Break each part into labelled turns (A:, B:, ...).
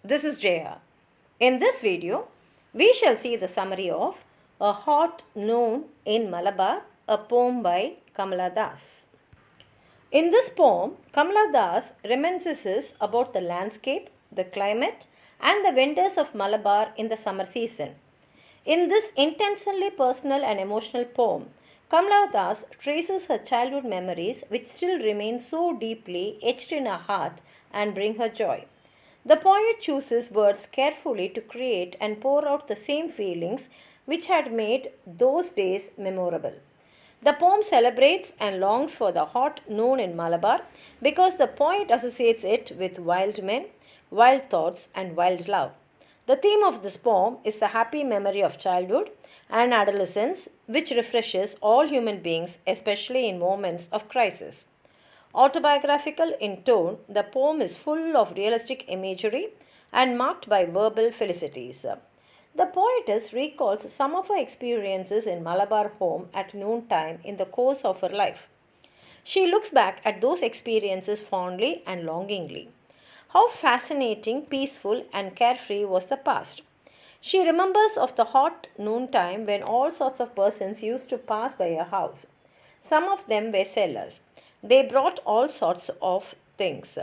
A: this is Jaya. In this video, we shall see the summary of A Hot Noon in Malabar, a poem by Kamala. In this poem, Kamala reminisces about the landscape, the climate, and the vendors of Malabar in the summer season. In this intensely personal and emotional poem, Kamala traces her childhood memories which still remain so deeply etched in her heart and bring her joy. The poet chooses words carefully to create and pour out the same feelings which had made those days memorable. The poem celebrates and longs for the hot noon in Malabar because the poet associates it with wild men, wild thoughts, and wild love. The theme of this poem is the happy memory of childhood and adolescence, which refreshes all human beings, especially in moments of crisis. Autobiographical in tone, the poem is full of realistic imagery and marked by verbal felicities. The poetess recalls some of her experiences in Malabar home at noontime in the course of her life. She looks back at those experiences fondly and longingly. How fascinating, peaceful, and carefree was the past. She remembers of the hot noontime when all sorts of persons used to pass by her house. Some of them were sellers. They brought all sorts of things.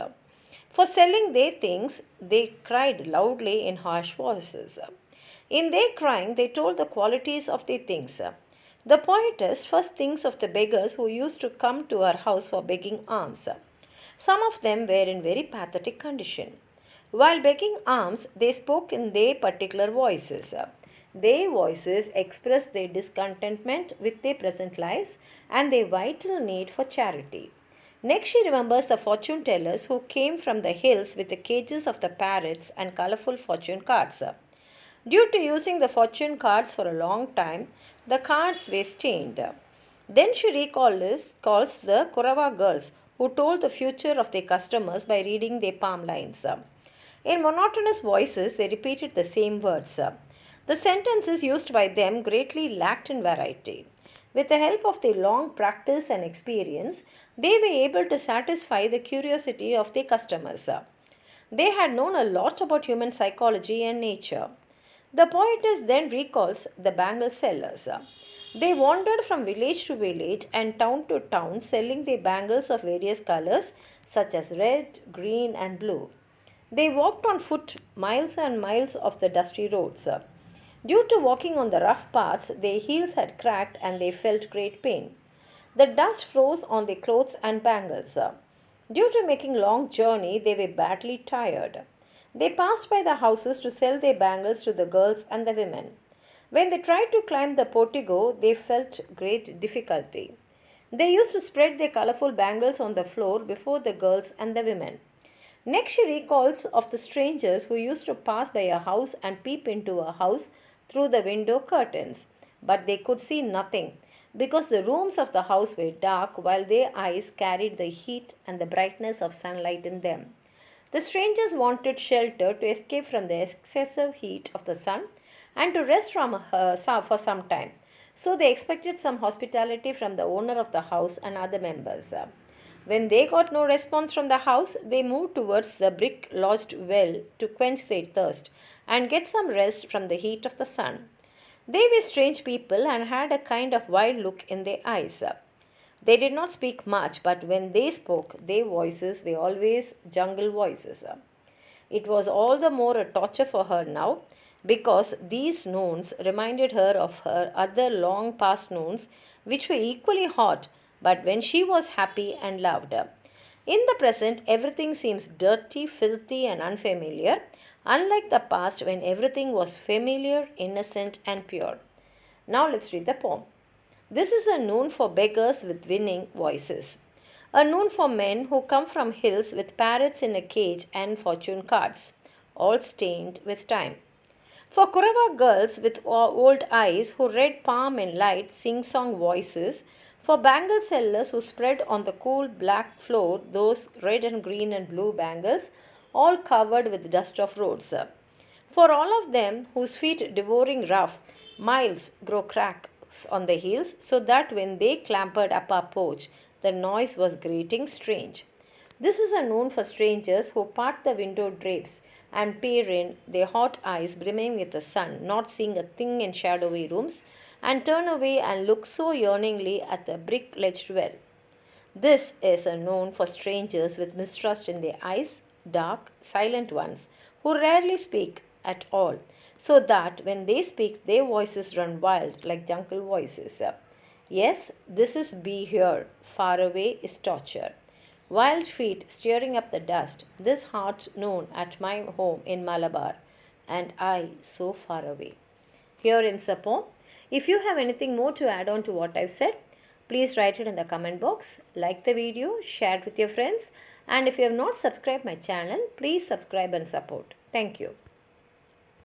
A: For selling their things, they cried loudly in harsh voices. In their crying, they told the qualities of their things. The poetess first thinks of the beggars who used to come to her house for begging alms. Some of them were in very pathetic condition. While begging alms, they spoke in their particular voices. Their voices expressed their discontentment with their present lives and their vital need for charity. Next, she remembers the fortune tellers who came from the hills with the cages of the parrots and colorful fortune cards. Due to using the fortune cards for a long time, the cards were stained. Then she calls the Kurava girls who told the future of their customers by reading their palm lines. In monotonous voices, they repeated the same words. The sentences used by them greatly lacked in variety. With the help of their long practice and experience, they were able to satisfy the curiosity of their customers. They had known a lot about human psychology and nature. The poetess then recalls the Bangle sellers. They wandered from village to village and town to town selling their bangles of various colors such as red, green, and blue. They walked on foot miles and miles of the dusty roads. Due to walking on the rough paths, their heels had cracked and they felt great pain. The dust froze on their clothes and bangles. Due to making long journey, they were badly tired. They passed by the houses to sell their bangles to the girls and the women. When they tried to climb the portico, they felt great difficulty. They used to spread their colorful bangles on the floor before the girls and the women. Next, she recalls of the strangers who used to pass by a house and peep into a house through the window curtains, but they could see nothing because the rooms of the house were dark while their eyes carried the heat and the brightness of sunlight in them. The strangers wanted shelter to escape from the excessive heat of the sun and to rest for some time. So they expected some hospitality from the owner of the house and other members. When they got no response from the house, they moved towards the brick lodged well to quench their thirst and get some rest from the heat of the sun. They were strange people and had a kind of wild look in their eyes. They did not speak much, but when they spoke, their voices were always jungle voices. It was all the more a torture for her now because these noons reminded her of her other long past noons, which were equally hot, but when she was happy and loved. In the present, everything seems dirty, filthy, and unfamiliar, unlike the past when everything was familiar, innocent, and pure. Now let's read the poem. This is a noon for beggars with winning voices. A noon for men who come from hills with parrots in a cage and fortune cards, all stained with time. For Kurava girls with old eyes who read palm in light sing-song voices, for bangle sellers who spread on the cool black floor those red and green and blue bangles, all covered with dust of roads. For all of them whose feet devouring rough miles grow cracks on the heels, so that when they clambered up our porch, the noise was grating strange. This is known for strangers who part the window drapes and peer in, their hot eyes brimming with the sun, not seeing a thing in shadowy rooms, and turn away and look so yearningly at the brick-ledged well. This is known for strangers with mistrust in their eyes, dark, silent ones, who rarely speak at all, so that when they speak, their voices run wild like jungle voices. Yes, this is be here, far away is torture. Wild feet stirring up the dust, this heart known at my home in Malabar, and I so far away. Here ends the poem. If you have anything more to add on to what I've said, please write it in the comment box. Like the video, share it with your friends, and if you have not subscribed my channel, please subscribe and support. Thank you.